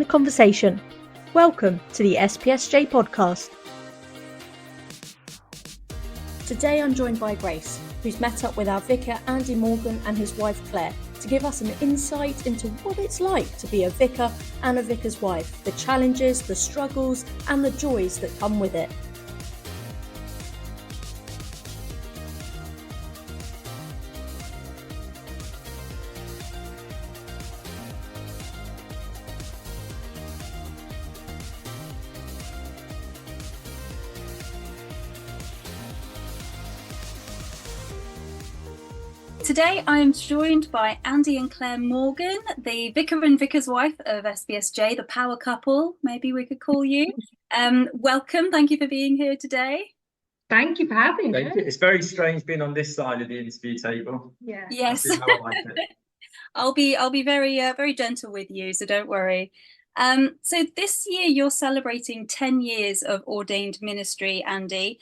conversation. Welcome to the SPSJ podcast. Today I'm joined by Grace, who's met up with our vicar Andy Morgan and his wife Claire to give us an insight into what it's like to be a vicar and a vicar's wife, the challenges, the struggles and the joys that come with it. Today I am joined by Andy and Claire Morgan, the vicar and vicar's wife of SPSJ, the power couple, maybe we could call you. Welcome, thank you for being here today. Thank you for having me. It's very strange being on this side of the interview table. Yeah. Yes, I like it. I'll be very gentle with you, so don't worry. So this year you're celebrating 10 years of ordained ministry, Andy.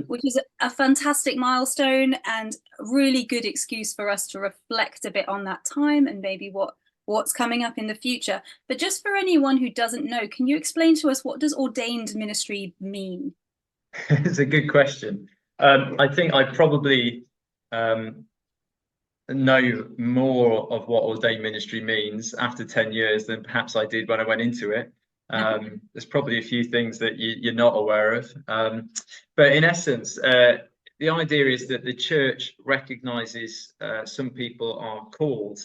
Which is a fantastic milestone and a really good excuse for us to reflect a bit on that time and maybe what's coming up in the future. But just for anyone who doesn't know, can you explain to us, what does ordained ministry mean? It's a good question. I think I probably know more of what ordained ministry means after 10 years than perhaps I did when I went into it. There's probably a few things that you're not aware of, but in essence the idea is that the church recognizes some people are called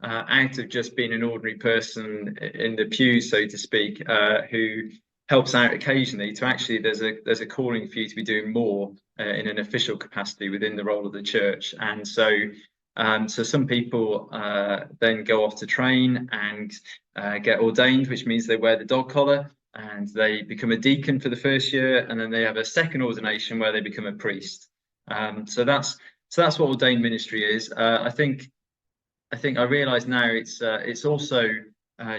out of just being an ordinary person in the pew, so to speak, who helps out occasionally, to actually there's a calling for you to be doing more in an official capacity within the role of the church. And so some people then go off to train and get ordained, which means they wear the dog collar and they become a deacon for the first year, and then they have a second ordination where they become a priest. So that's what ordained ministry is. I think I realise now it's also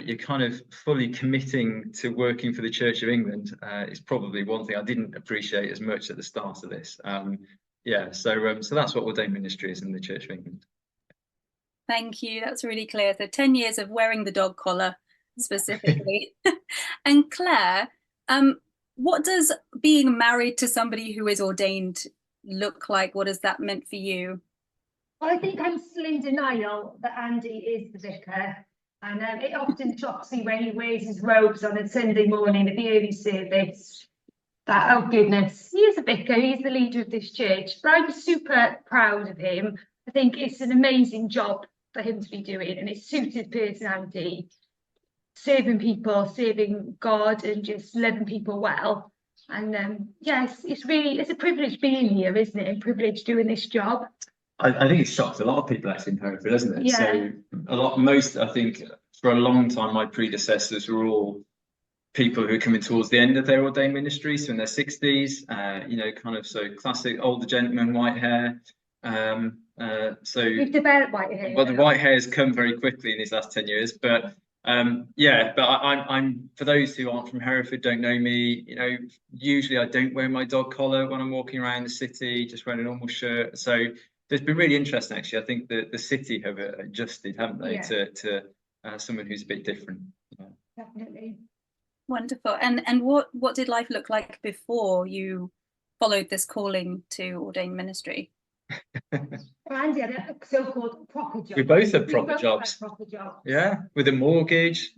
you're kind of fully committing to working for the Church of England. It's probably one thing I didn't appreciate as much at the start of this. So that's what ordained ministry is in the Church of England. Thank you, that's really clear. So 10 years of wearing the dog collar specifically. And Claire, what does being married to somebody who is ordained look like? What has that meant for you? Well, I think I'm still in denial that Andy is the vicar, and it often shocks me when he wears his robes on a Sunday morning at the early service. That, oh goodness, he is a vicar, he's the leader of this church, but I'm super proud of him. I think it's an amazing job for him to be doing, and it's suited personality, serving people, serving God, and just loving people well. And yes, it's a privilege being here, isn't it? A privilege doing this job. I think it shocks a lot of people actually in Hereford, doesn't it? Yeah. So I think for a long time my predecessors were all people who are coming towards the end of their ordained ministry, so in their 60s, kind of so classic older gentleman, white hair. So you've developed white hair. Well, the white hair has come very quickly in these last 10 years, but I'm for those who aren't from Hereford, don't know me, usually I don't wear my dog collar when I'm walking around the city, just wearing a normal shirt. So it's been really interesting actually. I think that the city have adjusted, haven't they, to someone who's a bit different. Definitely. Wonderful. And what did life look like before you followed this calling to ordained ministry? Andy had a so-called proper job. We both had proper jobs. Yeah, with a mortgage.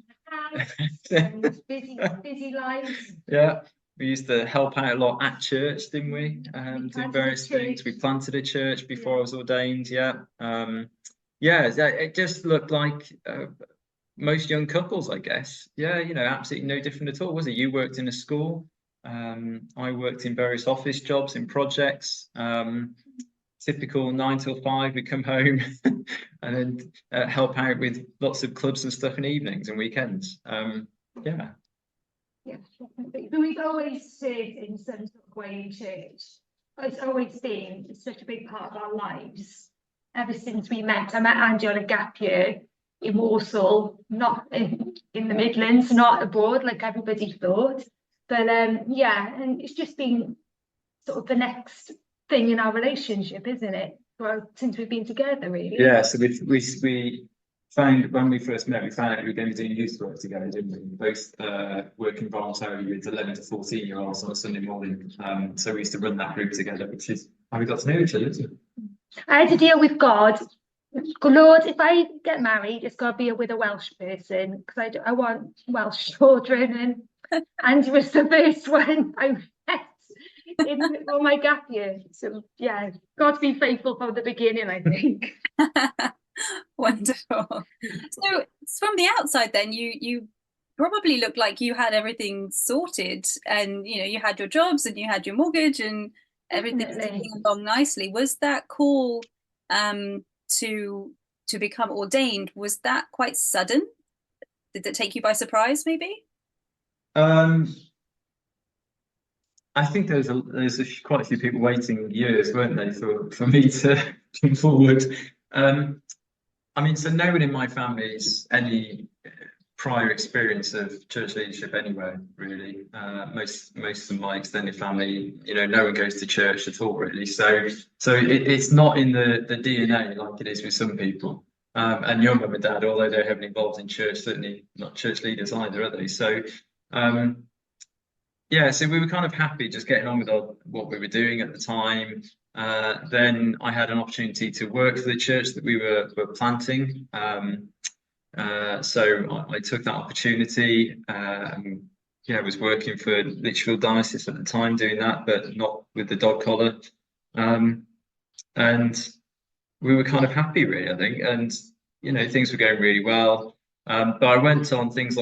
And busy lives. Yeah, we used to help out a lot at church, didn't we? Doing various things. We planted a church before I was ordained. Yeah. It just looked like most young couples, I guess. Yeah, absolutely no different at all, was it? You worked in a school. I worked in various office jobs, in projects. Typical 9 till 5, we come home and then help out with lots of clubs and stuff in evenings and weekends. Yeah, definitely. But we've always served in some sort of way in church. It's always been such a big part of our lives ever since we met. I met Andy on a gap year in Walsall, not in the Midlands, not abroad like everybody thought. But and it's just been sort of the next thing in our relationship, isn't it? Well, since we've been together, really. Yeah, so we found when we first met, we found out we were going to be doing youth work together, didn't we? Both working voluntarily with 11 to 14-year-olds on a Sunday morning. So we used to run that group together, which is how we got to know each other, isn't it? I had to deal with God. Lord, if I get married, it's got to be with a Welsh person because I want Welsh children, and Andy was the first one I met in all my gap year. So yeah, got to be faithful from the beginning, I think. Wonderful. So from the outside, then you probably looked like you had everything sorted, and you had your jobs and you had your mortgage and everything ticking along nicely. Was that call to become ordained, was that quite sudden? Did it take you by surprise, maybe? I think there's quite a few people waiting years, weren't they, for me to come forward. I mean, so no one in my family's any prior experience of church leadership anywhere, really. Most of my extended family, no one goes to church at all, really. So it's not in the DNA like it is with some people. And your mum and dad, although they're heavily involved in church, certainly not church leaders either, are they? So yeah, so we were kind of happy just getting on with what we were doing at the time. Then I had an opportunity to work for the church that we were planting. So I took that opportunity. I was working for Lichfield Diocese at the time doing that, but not with the dog collar. And we were kind of happy, really, I think. And, things were going really well. But I got to go on things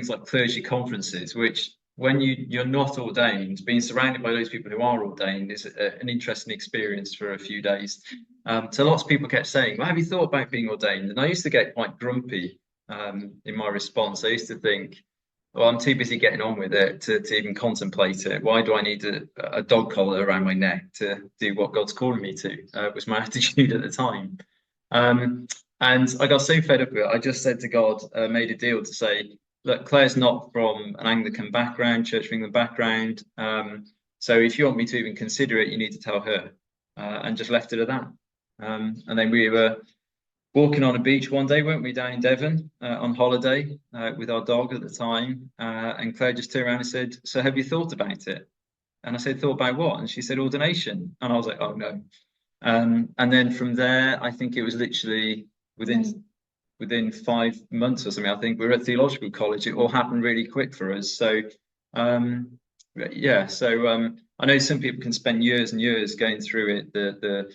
like clergy conferences, which when you're not ordained, being surrounded by those people who are ordained is an interesting experience for a few days. So lots of people kept saying, well, have you thought about being ordained? And I used to get quite grumpy in my response. I used to think, well, I'm too busy getting on with it to even contemplate it. Why do I need a dog collar around my neck to do what God's calling me to? Was my attitude at the time. And I got so fed up with it, I just said to God, made a deal to say, look, Claire's not from an Anglican background, Church of England background. So if you want me to even consider it, you need to tell her. And just left it at that. And then we were walking on a beach one day, weren't we, down in Devon on holiday with our dog at the time. And Claire just turned around and said, so have you thought about it? And I said, thought about what? And she said, ordination. And I was like, oh, no. And then from there, I think it was literally within 5 months or something, I think we were at theological college. It all happened really quick for us. So, I know some people can spend years and years going through it, the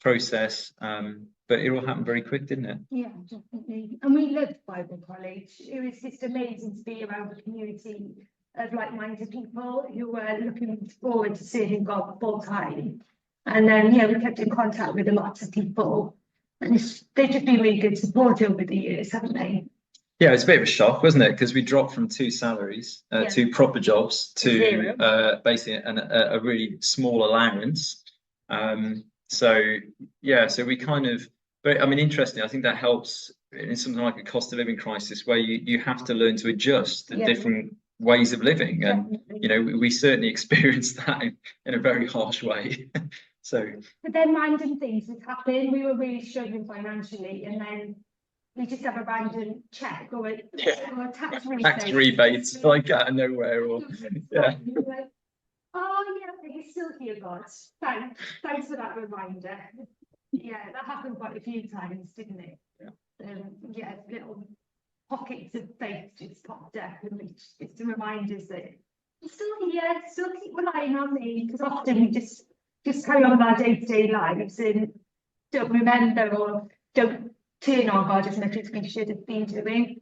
process, but it all happened very quick, didn't it? Yeah, definitely. And we loved Bible College. It was just amazing to be around a community of like-minded people who were looking forward to serving God full time. And then, we kept in contact with lots of people. And they've just been really good support over the years, haven't they? Yeah, it's a bit of a shock, wasn't it? Because we dropped from 2 salaries, 2 proper jobs, to basically a really small allowance. So we kind of, but I mean, interesting. I think that helps in something like a cost of living crisis, where you have to learn to adjust to different ways of living, and we certainly experienced that in a very harsh way. But then random things would happen. We were really struggling financially, and then we just have a random check or a tax rebates like out of nowhere, or like, oh yeah, you're still here, God. Thanks for that reminder. Yeah, that happened quite a few times, didn't it? Yeah. Little pockets of faith just popped up, and it's a reminder that you're still here, still keep relying on me, because often we just carry on with our day-to-day lives and don't remember or don't turn on God as much as we should have been doing.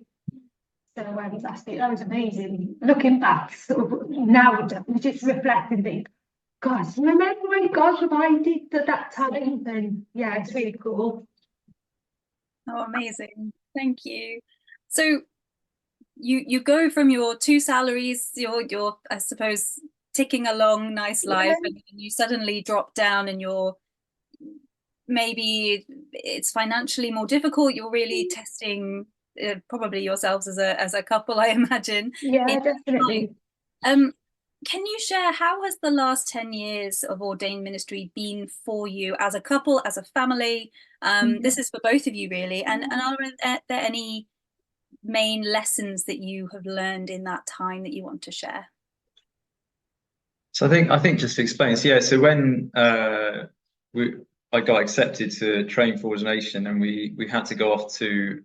So that was amazing. Looking back, so now we just reflect and think, God, remember when God provided at that time? And yeah, it's really cool. Oh, amazing. Thank you. So you go from your 2 salaries, your I suppose ticking along nice life, and you suddenly drop down and maybe it's financially more difficult. You're really testing probably yourselves as a couple, I imagine. Yeah, definitely. can you share, how has the last 10 years of ordained ministry been for you as a couple, as a family? This is for both of you really. And are there any main lessons that you have learned in that time that you want to share? So I think just to explain, so when I got accepted to train for ordination, and we had to go off to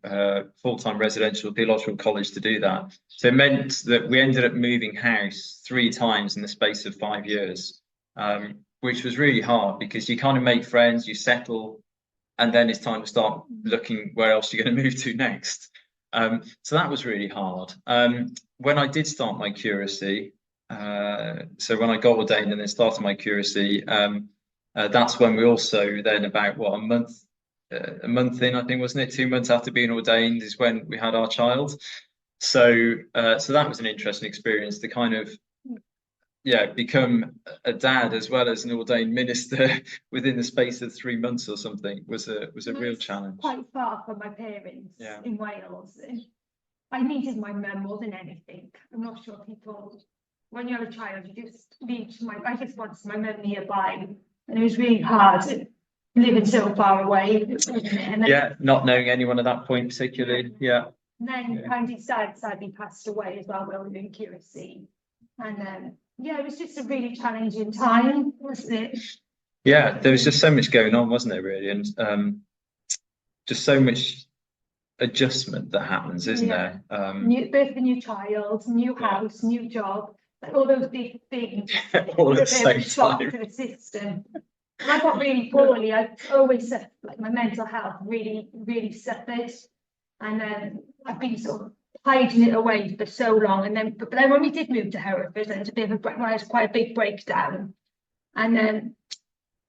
full-time residential theological college to do that. So it meant that we ended up moving house 3 times in the space of 5 years, which was really hard because you kind of make friends, you settle, and then it's time to start looking where else you're going to move to next. So that was really hard. When I did start my curacy, so when I got ordained and then started my curacy, that's when we also then about a month in, I think, wasn't it? 2 months after being ordained is when we had our child. So that was an interesting experience to kind of become a dad as well as an ordained minister within the space of 3 months or something was a real challenge. Quite far from my parents in Wales. I needed my mum more than anything. I'm not sure people, when you're a child, you just I just wanted my mum nearby. And it was really hard living so far away. And then, not knowing anyone at that point particularly. And then Andy's dad sadly passed away as well while we were in curacy. And it was just a really challenging time, wasn't it? Yeah, there was just so much going on, wasn't there, really? And just so much adjustment that happens, isn't there? Birth of a new child, new house, new job. Like all those big things all at the same time to the system. And I got really poorly. I always suffered, like my mental health really, really suffered. And I've been sort of hiding it away for so long. But then when we did move to Hereford, there was a bit of I had quite a big breakdown. And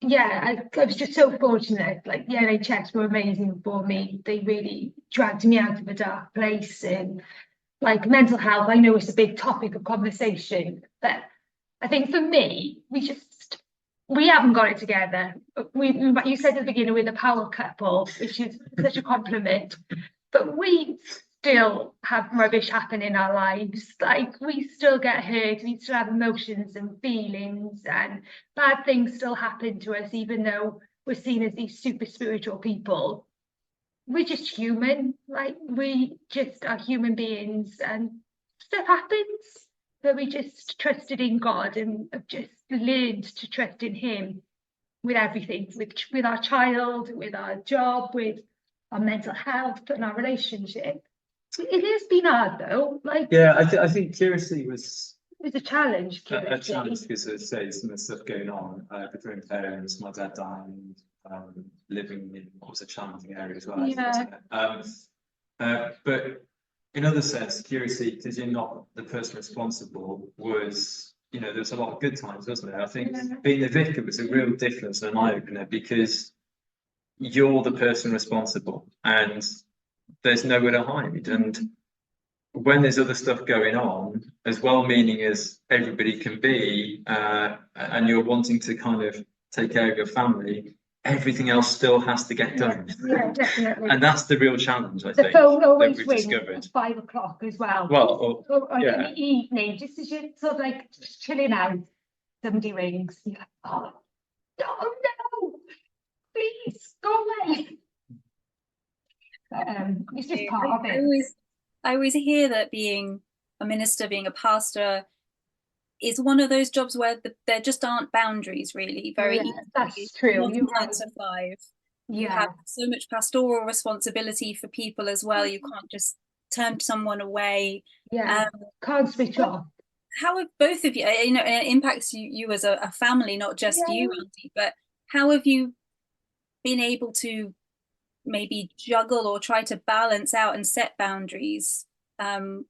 I was just so fortunate. Like the NHS were amazing for me. They really dragged me out of a dark place. And like mental health, I know it's a big topic of conversation, but I think for me, we haven't got it together. You said at the beginning, we're the power couple, which is such a compliment, but we still have rubbish happen in our lives. Like we still get hurt, we still have emotions and feelings, and bad things still happen to us, even though we're seen as these super spiritual people. We're just human, like we just are human beings, and stuff happens, but we just trusted in God and have just learned to trust in Him with everything, with our child, with our job, with our mental health and our relationship. It has been hard though. Like I think curacy was a challenge. A challenge because as I say, some of the stuff going on between parents, my dad dying. Living in what was a challenging area as well. But in other sense, curacy, because you're not the person responsible, was, there's a lot of good times, wasn't there? I think being the vicar was a real difference and an eye-opener because you're the person responsible and there's nowhere to hide. And when there's other stuff going on, as well-meaning as everybody can be, and you're wanting to kind of take care of your family, everything else still has to get done. Yeah, definitely. And that's the real challenge, I think. The phone always that we've rings discovered. at 5 o'clock as well. Well, or in the evening, just as you're sort of like just chilling out, somebody rings. You're like, oh no, please go away. It's just part of it. I always hear that being a minister, being a pastor, is one of those jobs where there just aren't boundaries really. That's true. You have 9 to 5. You have so much pastoral responsibility for people as well. You can't just turn someone away. Can't switch off. How have both of you, it impacts you as a family, not just you, Auntie, but how have you been able to maybe juggle or try to balance out and set boundaries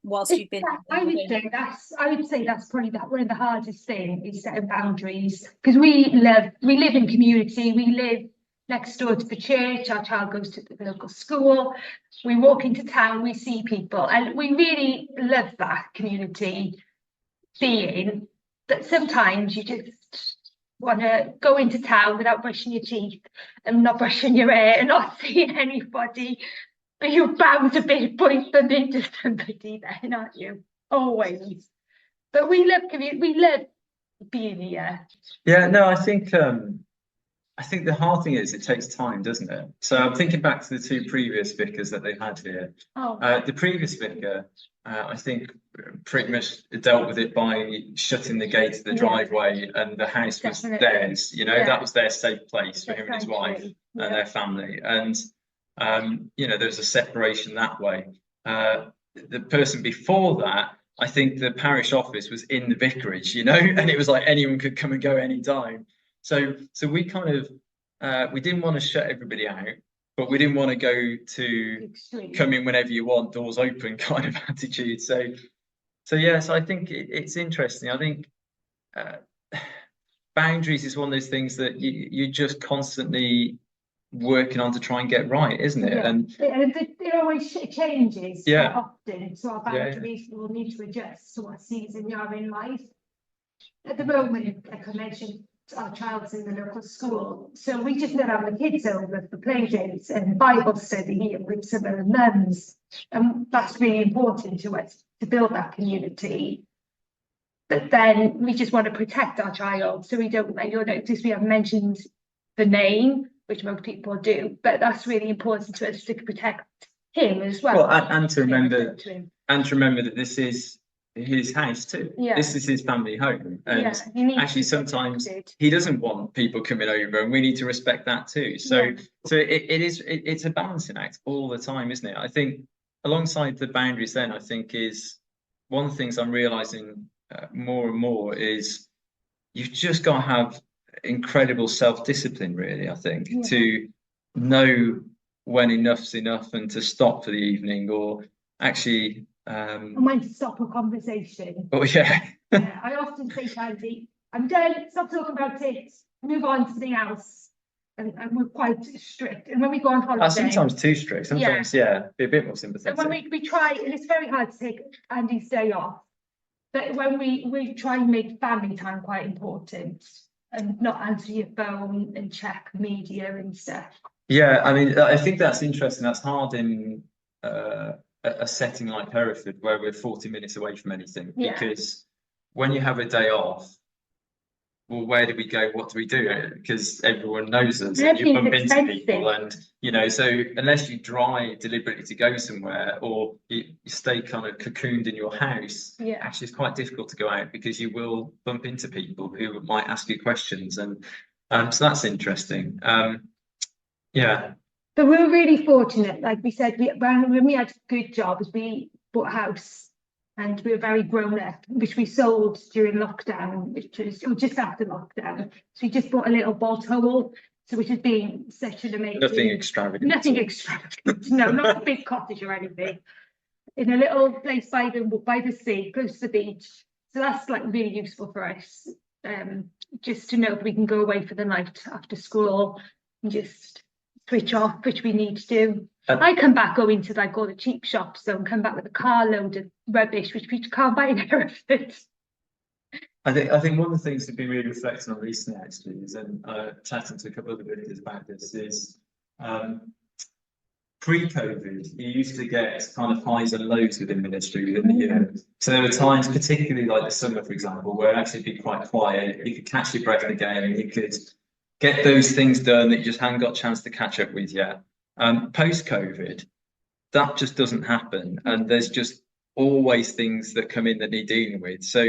whilst you've been? I would say that's probably one of the hardest things is setting boundaries, because we live in community. We live next door to the church. Our child goes to the local school. We walk into town, we see people, and we really love that community being. But sometimes you just want to go into town without brushing your teeth and not brushing your hair and not seeing anybody. But you're bound to be point them into somebody then, aren't you? Always. But we love being here. Yeah, no, I think the hard thing is it takes time, doesn't it? So I'm thinking back to the two previous vicars that they had here. Oh, The previous vicar, I think, pretty much dealt with it by shutting the gate of the Yeah. driveway, and the house was Definitely. theirs. You know, Yeah. that was their safe place for him and his wife Exactly. and their family. And you know, there's a separation that way. The person before that, I think the parish office was in the vicarage, you know, and it was like anyone could come and go anytime. So we kind of we didn't want to shut everybody out, but we didn't want to go to Extreme. come in whenever you want, doors open kind of attitude. So yes, I think it's interesting. I think boundaries is one of those things that you're just constantly working on to try and get right, isn't it? Yeah. And it always changes Yeah. often, so our Yeah. boundaries will need to adjust to what season you're in life. At the moment, like I mentioned, our child's in the local school, so we just let our kids over for play dates and Bible study with some of the mums, and that's really important to us to build that community. But then we just want to protect our child, so we don't, like you'll notice we haven't mentioned the name, which most people do, but that's really important to us to protect him as well. well, and to remember To him. that this is his house too. Yeah. This is his family home, and Yeah, he needs actually to be sometimes protected. he doesn't want people coming over, and we need to respect that too. So Yeah. it's a balancing act all the time, isn't it? I think alongside the boundaries then, I think is one of the things I'm realizing more and more is you've just got to have incredible self-discipline, really, I think, Yeah. to know when enough's enough and to stop for the evening, or actually And when to stop a conversation. oh yeah. Yeah, I often say to Andy, I'm done, stop talking about it, move on to something else. And we're quite strict. And when we go on holiday. Sometimes too strict, sometimes be a bit more And sympathetic. when we try, and it's very hard to take Andy's day off, but when we try and make family time quite important and not answer your phone and check media and stuff. Yeah, I mean, I think that's interesting. That's hard in a setting like Hereford, where we're 40 minutes away from anything, Yeah. because when you have a day off, well, where do we go? What do we do? Because everyone knows us, and you bump Everything's into expensive. people, and you know, so unless you drive deliberately to go somewhere, or you stay kind of cocooned in your house, Yeah. actually it's quite difficult to go out because you will bump into people who might ask you questions, and so that's interesting. Yeah. But we were really fortunate, like we said, when we had good jobs, we bought a house and we were very grown up, which we sold during lockdown, which was just after lockdown. So we just bought a little bolt hole, so which has been such an amazing. Nothing extravagant. Nothing extravagant, no, not a big cottage or anything. In a little place by the sea, close to the beach. So that's like really useful for us, just to know if we can go away for the night after school and just switch off, which we need to do. I come back going to like all the cheap shops, so and come back with a carload of rubbish, which we can't buy in Hereford. I think one of the things to be really reflecting on recently, actually, is, and chatting to a couple of other videos about this, is pre-COVID, you used to get kind of highs and lows within ministry within the year. So there were times, particularly like the summer, for example, where it'd actually be quite quiet. You could catch your breath again, and you could get those things done that you just hadn't got a chance to catch up with yet. Post-COVID, that just doesn't happen, and there's just always things that come in that need dealing with. So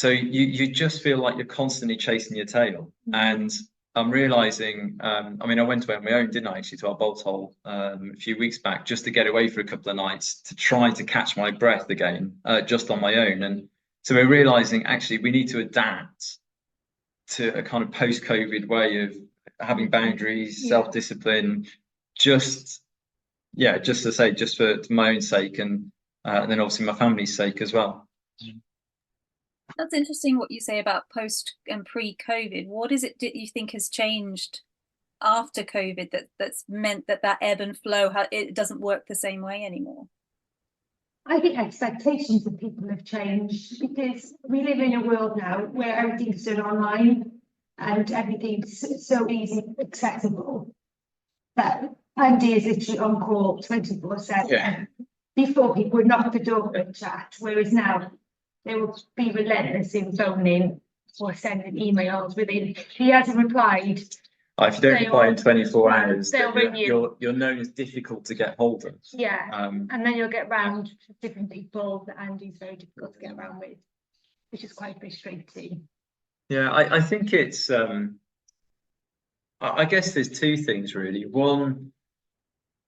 you just feel like you're constantly chasing your tail. And I'm realizing, I mean, I went away on my own, didn't I, actually, to our bolt hole a few weeks back, just to get away for a couple of nights to try to catch my breath again, just on my own. And so we're realizing, actually, we need to adapt to a kind of post-COVID way of having boundaries, self-discipline, just to say, just for my own sake, and then obviously my family's sake as well. That's interesting what you say about post and pre-COVID. What is it that you think has changed after COVID that's meant that ebb and flow, it doesn't work the same way anymore? I think expectations of people have changed, because we live in a world now where everything's done online and everything's so easy, accessible, that Andy is literally on call 24/7. Yeah. Before, people would knock the door and chat, whereas now they will be relentless in phoning or sending emails within. He hasn't replied. If you don't They'll- reply in 24 hours, they'll then ring you. you're known as difficult to get hold of. Yeah, Um, and then you'll get round to different people that Andy's very difficult to get around with, which is quite frustrating. yeah, I think it's I guess there's two things really. One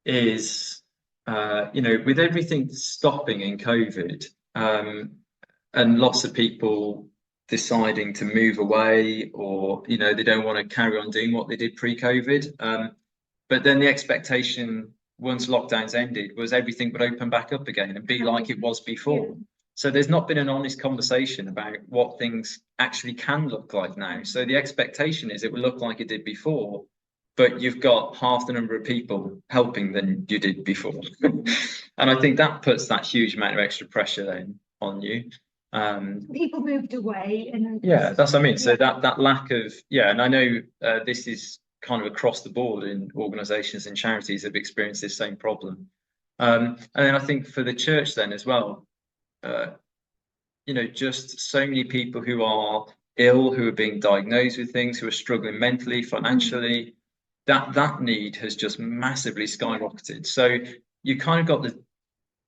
is with everything stopping in COVID, and lots of people deciding to move away, or they don't want to carry on doing what they did pre-COVID. But then the expectation once lockdowns ended was everything would open back up again and be like it was before. So there's not been an honest conversation about what things actually can look like now. So the expectation is it will look like it did before, but you've got half the number of people helping than you did before. And I think that puts that huge amount of extra pressure then on you. People moved away, and Yeah, that's what I mean. So Yeah. that lack of, and I know this is kind of across the board in organisations and charities have experienced this same problem. And then I think for the church then as well, just so many people who are ill, who are being diagnosed with things, who are struggling mentally, financially, that need has just massively skyrocketed. So you kind of got the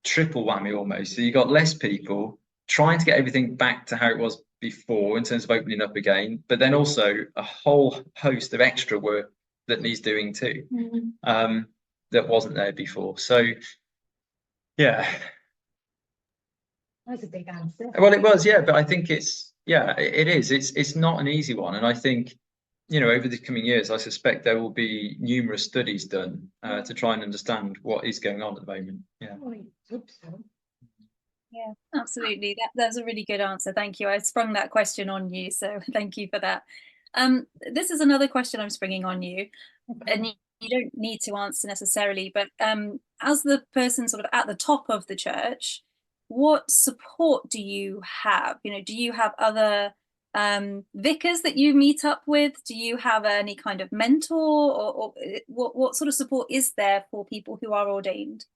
triple whammy almost. So you got less people trying to get everything back to how it was before in terms of opening up again, but then also a whole host of extra work that needs doing too, that wasn't there before. So yeah. That's a big answer. Well, it was, but I think it is. It's not an easy one. And I think, over the coming years, I suspect there will be numerous studies done to try and understand what is going on at the moment. Yeah. Oh, I hope so. Yeah, absolutely. That's a really good answer. Thank you. I sprung that question on you, so thank you for that. This is another question I'm springing on you, and you don't need to answer necessarily, but as the person sort of at the top of the church, what support do you have? Do you have other vicars that you meet up with? Do you have any kind of mentor, or what sort of support is there for people who are ordained?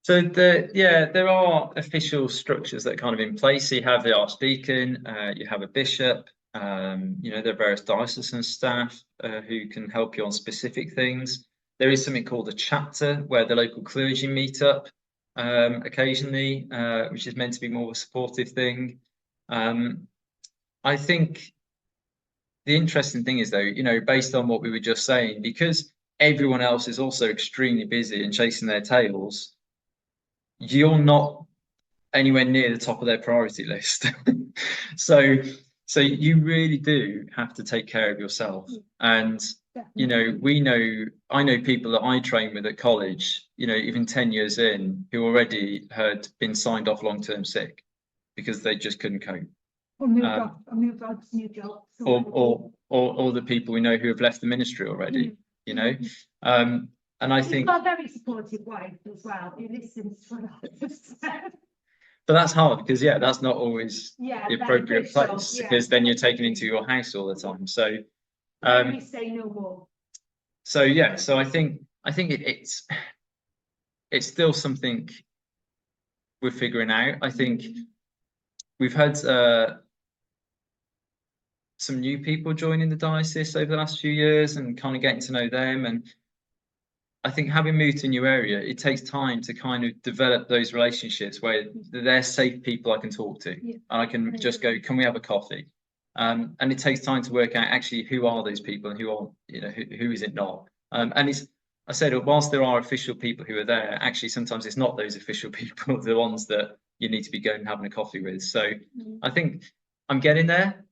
So there are official structures that are kind of in place. So you have the archdeacon, you have a bishop, there are various diocesan staff who can help you on specific things. There is something called a chapter where the local clergy meet up occasionally, which is meant to be more of a supportive thing. I think the interesting thing is, though, based on what we were just saying, because everyone else is also extremely busy and chasing their tails, you're not anywhere near the top of their priority list. So you really do have to take care of yourself. And I know people that I train with at college, even 10 years in, who already had been signed off long-term sick because they just couldn't cope. Or moved on to new jobs. Or the people we know who have left the ministry already, and I think you've got a very supportive wife as well, who listens to us. But that's hard because that's not always the appropriate beneficial, place, because then you're taken into your house all the time. So we say no more. So I think it's still something we're figuring out. I think we've had some new people joining the diocese over the last few years and kind of getting to know them. And I think having moved to a new area, it takes time to kind of develop those relationships where they're safe people I can talk to, and I can just go, can we have a coffee? And it takes time to work out actually who are those people and who are, who is it not? And I said, whilst there are official people who are there, actually sometimes it's not those official people, the ones that you need to be going and having a coffee with. So I think I'm getting there.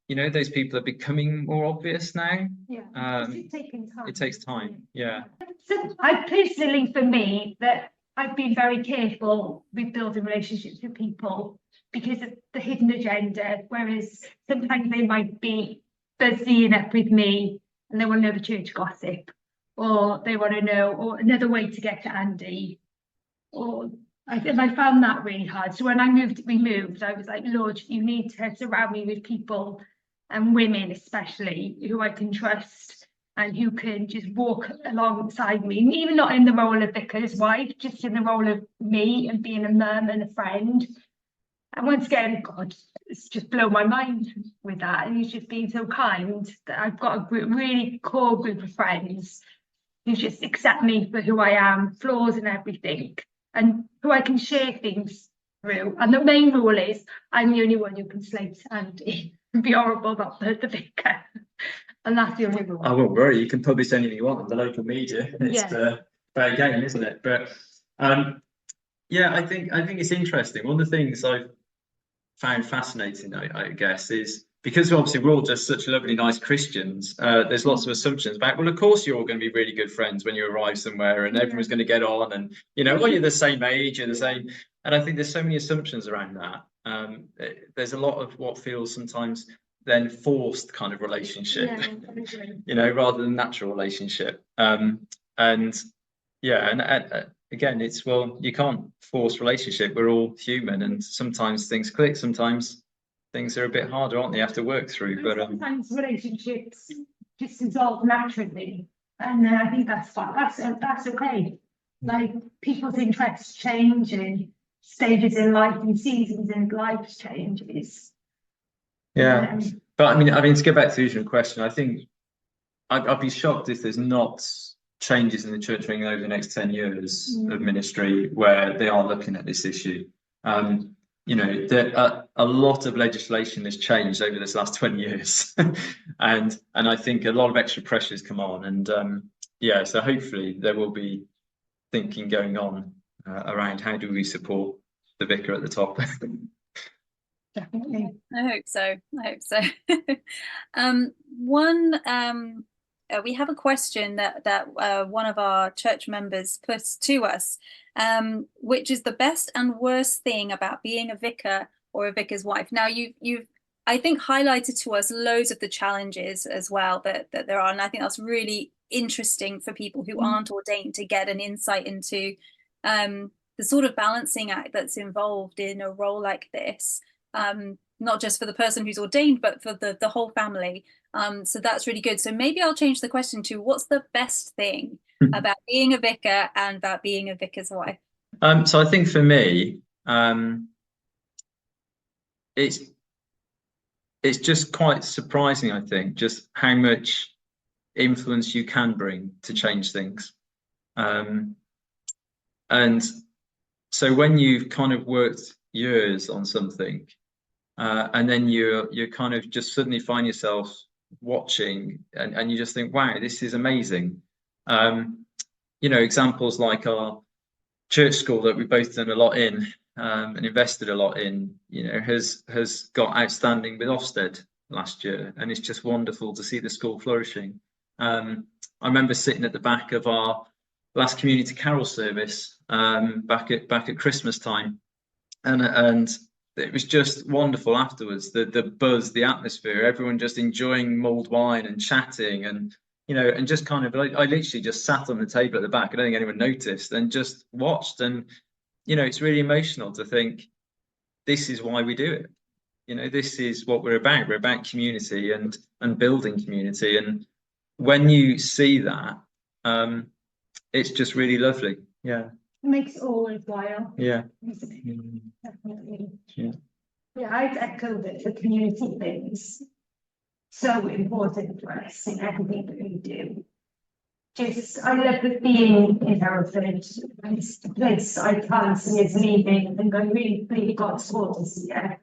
Those people are becoming more obvious now. It's taking time. It takes time. Yeah. So I personally, for me, that I've been very careful with building relationships with people because of the hidden agenda, whereas sometimes they might be busying up with me and they want to know the church gossip, or they want to know, or another way to get to Andy, or I found that really hard. So when we moved, I was like, Lord, you need to surround me with people, and women especially, who I can trust and who can just walk alongside me, even not in the role of vicar's wife, just in the role of me and being a mum and a friend. And once again, God, it's just blown my mind with that. And he's just been so kind that I've got a really core group of friends who just accept me for who I am, flaws and everything, and who I can share things through. And the main rule is I'm the only one who can slate Andy and be horrible about the vicar. And that's the only rule. I won't worry, you can publish anything you want on the local media. It's Yeah. fair game, isn't it? But yeah, I think it's interesting. One of the things I've found fascinating, I guess, is because obviously we're all just such lovely, nice Christians, there's lots of assumptions about, well, of course you're all going to be really good friends when you arrive somewhere and everyone's going to get on and, you know, well, you're the same age, you're the same. And I think there's so many assumptions around that. There's a lot of what feels sometimes then forced kind of relationship, you know, rather than natural relationship. And yeah, and again, it's, well, you can't force relationship. We're all human, and sometimes things click, sometimes things are a bit harder, aren't they? You have to work through. But sometimes relationships just dissolve naturally, and I think that's okay. Like, people's interests change and stages in life and seasons in life changes. yeah, but I mean, to get back to the original question, I think I'd be shocked if there's not changes in the church of England over the next 10 years of ministry where they are looking at this issue. You know, a lot of legislation has changed over this last 20 years, and I think a lot of extra pressures come on, and yeah, so hopefully there will be thinking going on around how do we support the vicar at the top. Definitely. I hope so. We have a question that one of our church members put to us, which is the best and worst thing about being a vicar or a vicar's wife. Now, you've I think highlighted to us loads of the challenges as well that there are, and I think that's really interesting for people who aren't ordained to get an insight into the sort of balancing act that's involved in a role like this. Not just for the person who's ordained, but for the whole family. So that's really good. So maybe I'll change the question to, what's the best thing about being a vicar and about being a vicar's wife? So I think for me, it's just quite surprising, I think, just how much influence you can bring to change things. And so when you've kind of worked years on something, and then you're kind of just suddenly find yourself watching and you just think, wow, this is amazing. You know, examples like our church school that we've both done a lot in and invested a lot in, you know, has got outstanding with Ofsted last year, and it's just wonderful to see the school flourishing. I remember sitting at the back of our last community carol service back at Christmas time, and it was just wonderful afterwards. The buzz, the atmosphere, everyone just enjoying mulled wine and chatting, and you know, and just kind of, I literally just sat on the table at the back. I don't think anyone noticed, and just watched. And you know, it's really emotional to think this is why we do it. You know, this is what we're about. We're about community and building community. And when you see that, it's just really lovely. Yeah. It makes it all worthwhile. Yeah. Definitely. Yeah. Yeah, I'd echo that the community thing is so important for us in everything that we do. Just, I love the being in Hereford, and it's the place I can't see us leaving, and I really believe God's called us here.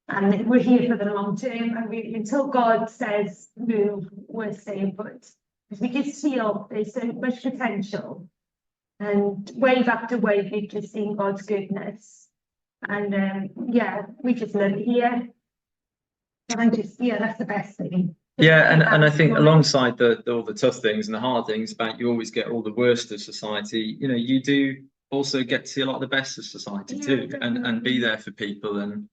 And we're here for the long term, and until God says move, we're staying put. Because we just feel there's so much potential. And wave after wave, we've just seen God's goodness. And yeah, we just love it here. And that's the best thing. Yeah, and I think alongside all the tough things and the hard things about, you always get all the worst of society. You know, you do also get to see a lot of the best of society too, and be there for people, and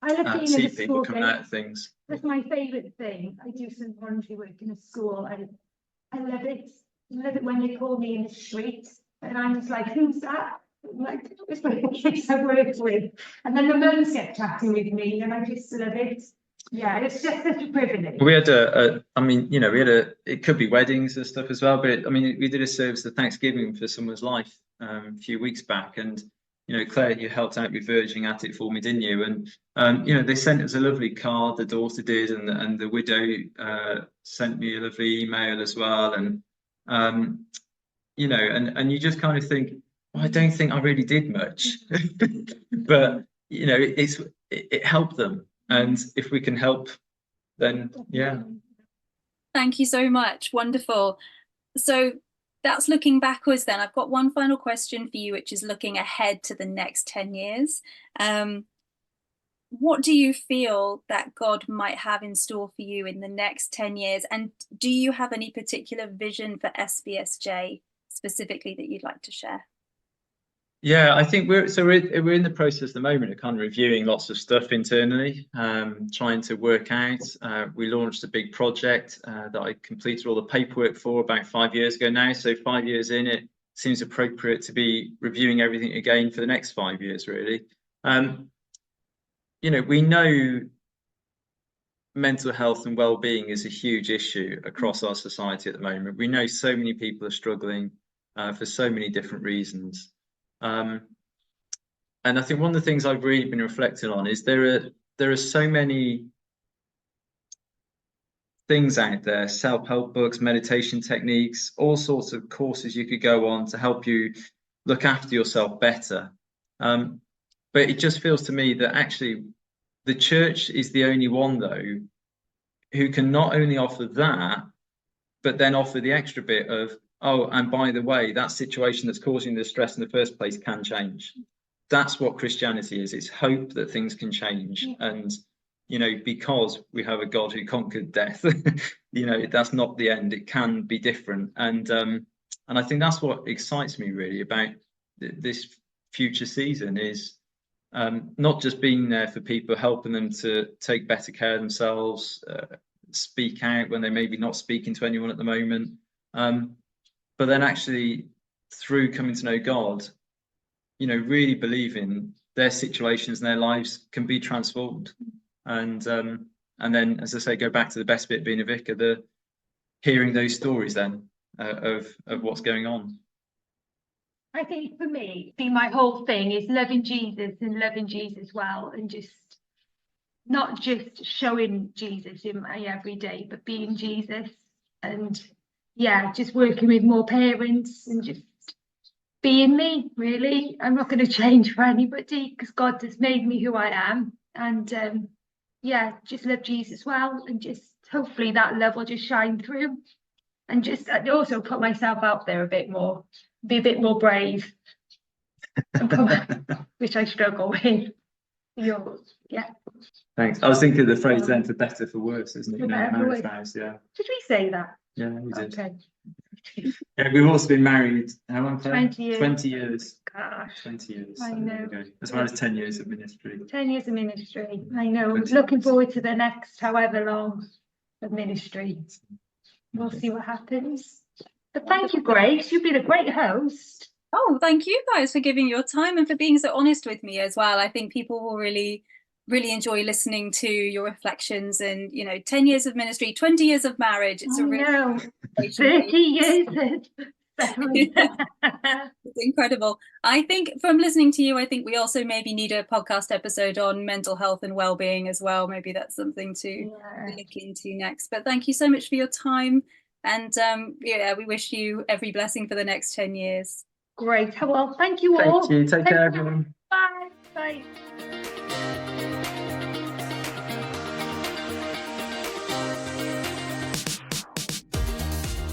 I love see people coming out of things. That's my favourite thing. I do some voluntary work in a school, and I love it. I love it when they call me in the street, and I'm just like, who's that? I'm like, it's one of the kids I work with, and then the mums get chatting with me, and I just love it. Yeah, it's just such a privilege. We had I mean, you know, it could be weddings and stuff as well, but I mean, we did a service of Thanksgiving for someone's life a few weeks back, and Claire, you helped out with verging at it for me, didn't you? And they sent us a lovely card, the daughter did, and the widow sent me a lovely email as well. And and you just kind of think, well, I don't think I really did much, but it helped them, and if we can help, then yeah. Thank you so much. Wonderful. So that's looking backwards then. I've got one final question for you, which is looking ahead to the next 10 years. What do you feel that God might have in store for you in the next 10 years? And do you have any particular vision for SBSJ specifically that you'd like to share? Yeah, I think we're in the process at the moment of kind of reviewing lots of stuff internally, trying to work out. We launched a big project that I completed all the paperwork for about 5 years ago now. So 5 years in, it seems appropriate to be reviewing everything again for the next 5 years, really. We know mental health and well-being is a huge issue across our society at the moment. We know so many people are struggling for so many different reasons. And I think one of the things I've really been reflecting on is there are so many things out there, self-help books, meditation techniques, all sorts of courses you could go on to help you look after yourself better. But it just feels to me that actually the church is the only one, though, who can not only offer that, but then offer the extra bit of, oh, and by the way, that situation that's causing the stress in the first place can change. That's what Christianity is. It's hope that things can change. And, because we have a God who conquered death, that's not the end. It can be different. And I think that's what excites me really about this future season is not just being there for people, helping them to take better care of themselves, speak out when they may be not speaking to anyone at the moment. But then actually, through coming to know God, really believing their situations and their lives can be transformed. And then, as I say, go back to the best bit being a vicar, hearing those stories then of what's going on. I think for me, my whole thing is loving Jesus and loving Jesus well, and just not just showing Jesus in my everyday, but being Jesus. And yeah, just working with more parents and just being me, really. I'm not going to change for anybody because God has made me who I am. And just love Jesus well, and just hopefully that love will just shine through. And just also put myself out there a bit more, be a bit more brave, which I struggle with. Yeah. Thanks. I was thinking of the phrase then, for better, for worse, isn't it? Marriage vows, yeah. Did we say that? Yeah, we did. Okay. Yeah, we've also been married, how long? 20 years. 20 years. Gosh. 20 years. I know. As well as 10 years of ministry. 10 years of ministry. I know. 20 Looking years. forward to the next however long of ministry. We'll see what happens. But thank you, Grace. You've been a great host. Oh, thank you guys for giving your time and for being so honest with me as well. I think people will really enjoy listening to your reflections, and 10 years of ministry, 20 years of marriage. It's 30 years. It's incredible. I think from listening to you, I think we also maybe need a podcast episode on mental health and well-being as well. Maybe that's something to look into next. But thank you so much for your time, and we wish you every blessing for the next 10 years. Great. Well, thank you all. Thank you. Take care, everyone. Bye. Bye.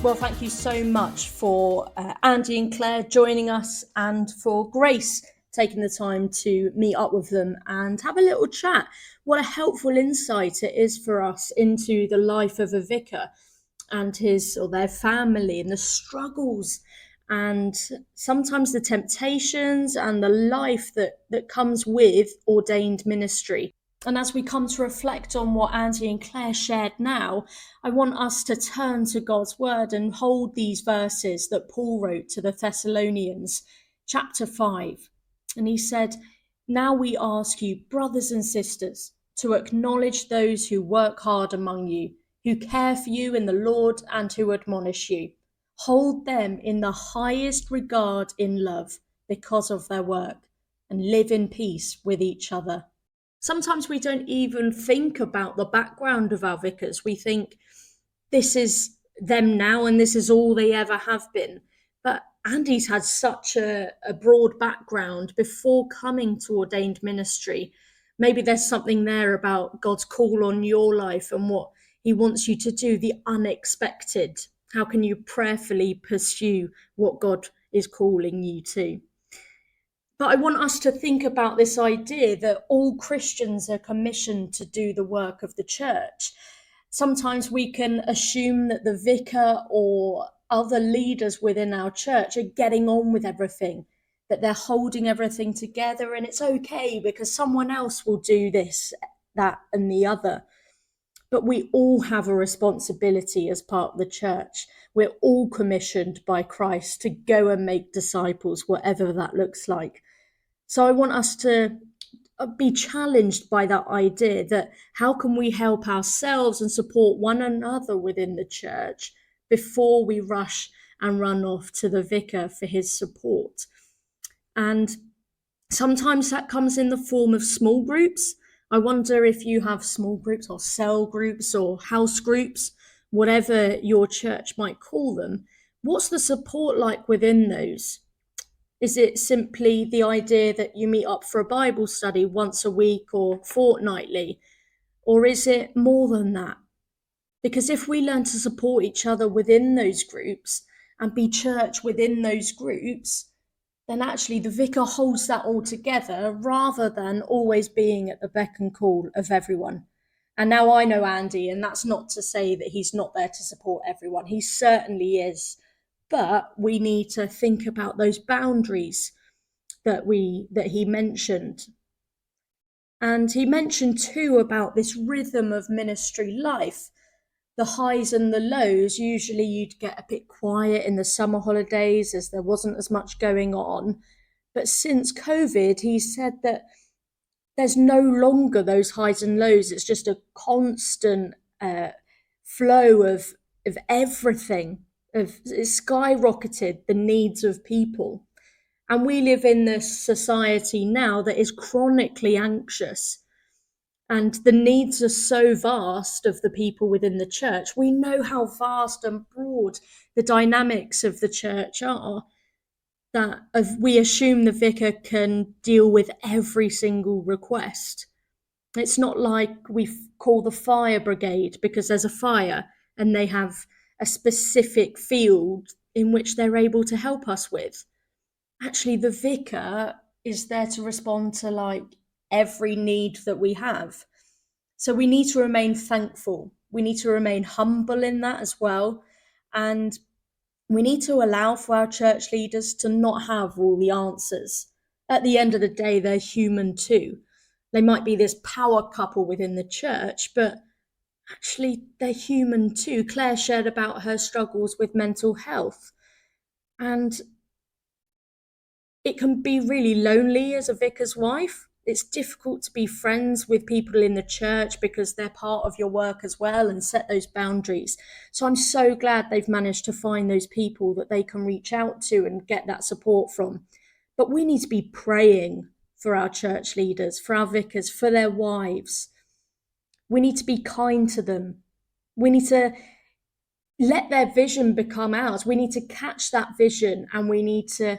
Well, thank you so much for Andy and Claire joining us, and for Grace taking the time to meet up with them and have a little chat. What a helpful insight it is for us into the life of a vicar and his or their family, and the struggles and sometimes the temptations and the life that comes with ordained ministry. And as we come to reflect on what Andy and Claire shared now, I want us to turn to God's word and hold these verses that Paul wrote to the Thessalonians, chapter 5. And he said, "Now we ask you, brothers and sisters, to acknowledge those who work hard among you, who care for you in the Lord and who admonish you. Hold them in the highest regard in love because of their work. and live in peace with each other. Sometimes we don't even think about the background of our vicars. We think this is them now and this is all they ever have been. But Andy's had such a broad background before coming to ordained ministry. Maybe there's something there about God's call on your life and what he wants you to do, the unexpected. How can you prayerfully pursue what God is calling you to? But I want us to think about this idea that all Christians are commissioned to do the work of the church. Sometimes we can assume that the vicar or other leaders within our church are getting on with everything, that they're holding everything together, and it's okay because someone else will do this, that, and the other. But we all have a responsibility as part of the church. We're all commissioned by Christ to go and make disciples, whatever that looks like. So I want us to be challenged by that idea that how can we help ourselves and support one another within the church before we rush and run off to the vicar for his support. And sometimes that comes in the form of small groups. I wonder if you have small groups or cell groups or house groups, whatever your church might call them. What's the support like within those? Is it simply the idea that you meet up for a Bible study once a week or fortnightly? Or is it more than that? Because if we learn to support each other within those groups and be church within those groups, then actually the vicar holds that all together rather than always being at the beck and call of everyone. And now I know Andy, and that's not to say that he's not there to support everyone. He certainly is. But we need to think about those boundaries that he mentioned. And he mentioned too about this rhythm of ministry life, the highs and the lows. Usually you'd get a bit quiet in the summer holidays as there wasn't as much going on. But since COVID, he said that there's no longer those highs and lows. It's just a constant flow of everything. It's skyrocketed the needs of people. And we live in this society now that is chronically anxious. And the needs are so vast of the people within the church. We know how vast and broad the dynamics of the church are, that we assume the vicar can deal with every single request. It's not like we call the fire brigade because there's a fire and they have a specific field in which they're able to help us with. Actually, the vicar is there to respond to like every need that we have. So we need to remain thankful. We need to remain humble in that as well. And we need to allow for our church leaders to not have all the answers. At the end of the day, they're human too. They might be this power couple within the church, but actually they're human too. Claire shared about her struggles with mental health. And it can be really lonely as a vicar's wife. It's difficult to be friends with people in the church because they're part of your work as well and set those boundaries. So I'm so glad they've managed to find those people that they can reach out to and get that support from. But we need to be praying for our church leaders, for our vicars, for their wives. We need to be kind to them. We need to let their vision become ours. We need to catch that vision and we need to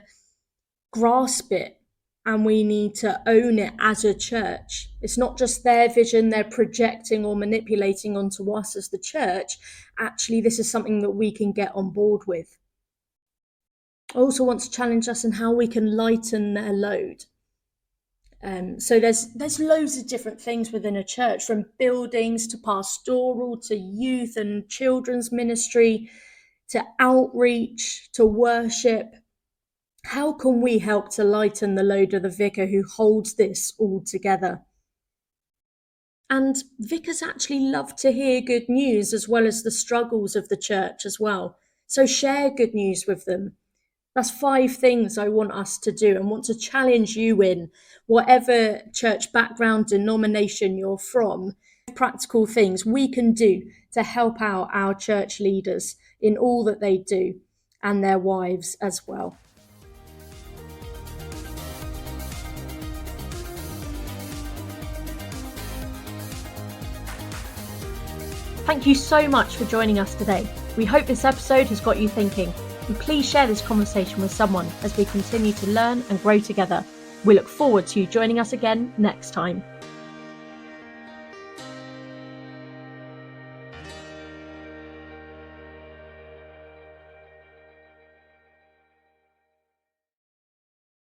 grasp it and we need to own it as a church. It's not just their vision they're projecting or manipulating onto us as the church. Actually, this is something that we can get on board with. I also want to challenge us in how we can lighten their load. So there's loads of different things within a church, from buildings to pastoral to youth and children's ministry to outreach to worship. How can we help to lighten the load of the vicar who holds this all together? And vicars actually love to hear good news as well as the struggles of the church as well. So share good news with them. That's 5 things I want us to do and want to challenge you in, whatever church background, denomination you're from. Practical things we can do to help out our church leaders in all that they do and their wives as well. Thank you so much for joining us today. We hope this episode has got you thinking, and please share this conversation with someone as we continue to learn and grow together. We look forward to you joining us again next time.